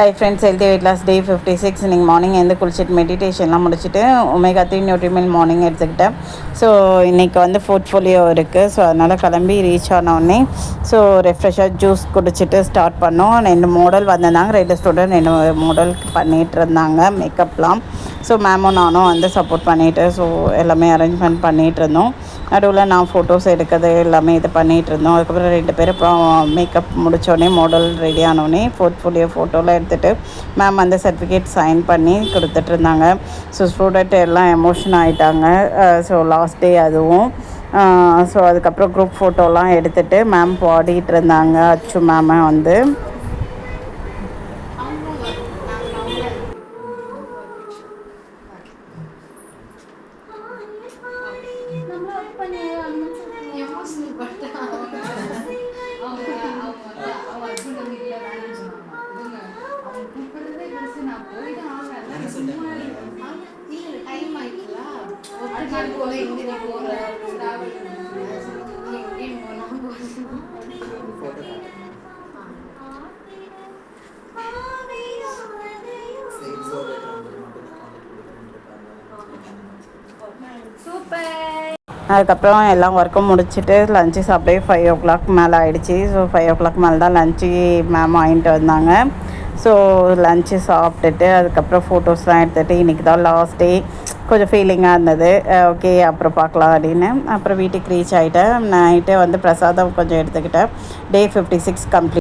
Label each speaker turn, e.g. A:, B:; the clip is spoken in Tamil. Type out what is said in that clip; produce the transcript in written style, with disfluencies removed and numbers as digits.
A: High friends, healthy weight loss day 56. இன்றைக்கி மார்னிங் எழுந்து குளிச்சுட்டு மெடிடேஷன்லாம் முடிச்சுட்டு ஒமேகா 3 நியூட்ரிமில் மார்னிங் எடுத்துக்கிட்டேன். ஸோ இன்றைக்கி வந்து போர்ட்ஃபோலியோ இருக்குது. ஸோ அதனால் கிளம்பி ரீச் ஆனோடனே ஸோ ரெஃப்ரெஷ்ஷாக ஜூஸ் குடிச்சிட்டு ஸ்டார்ட் பண்ணோம். 2 மாடல் வந்திருந்தாங்க. 2 ஸ்டூடெண்ட் 2 மாடலுக்கு பண்ணிகிட்டு இருந்தாங்க மேக்கப்லாம். ஸோ மேமும் நானும் வந்து சப்போர்ட் பண்ணிவிட்டு ஸோ எல்லாமே அரேஞ்ச்மெண்ட் பண்ணிகிட்டு இருந்தோம். நடுவில் நான் ஃபோட்டோஸ் எடுக்கிறது எல்லாமே இது பண்ணிகிட்டு இருந்தோம். அதுக்கப்புறம் 2 பேர் அப்புறம் மேக்கப் முடித்தோடனே மாடல் ரெடி ஆனோடனே போர்ட்ஃபோலியோ ஃபோட்டோலாம் எடுத்துகிட்டு மேம் வந்து சர்டிஃபிகேட் சைன் பண்ணி கொடுத்துட்ருந்தாங்க. ஸோ ஸ்டூடெண்ட் எல்லாம் எமோஷன் ஆகிட்டாங்க. ஸோ லாஸ்ட் டே அதுவும். ஸோ அதுக்கப்புறம் குரூப் ஃபோட்டோலாம் எடுத்துகிட்டு மேம் பாடிட்டு இருந்தாங்க. அச்சு மேமை வந்து அதுக்கப்புறம் எல்லாம் ஒர்க்கும் முடிச்சுட்டு லஞ்சு சாப்பிட்டே 5 o'clock மேலே ஆகிடுச்சி. ஸோ 5 o'clock மேலே தான் லஞ்சு மேம் வாங்கிட்டு வந்தாங்க. ஸோ லஞ்சு சாப்பிட்டுட்டு அதுக்கப்புறம் ஃபோட்டோஸ்லாம் எடுத்துகிட்டு இன்றைக்கி தான் லாஸ்ட் டே கொஞ்சம் ஃபீலிங்காக இருந்தது. ஓகே அப்புறம் பார்க்கலாம் அப்படின்னு அப்புறம் வீட்டுக்கு ரீச் ஆகிட்டேன். நைட்டு வந்து பிரசாதம் கொஞ்சம் எடுத்துக்கிட்டேன். டே 56 கம்ப்ளீட்.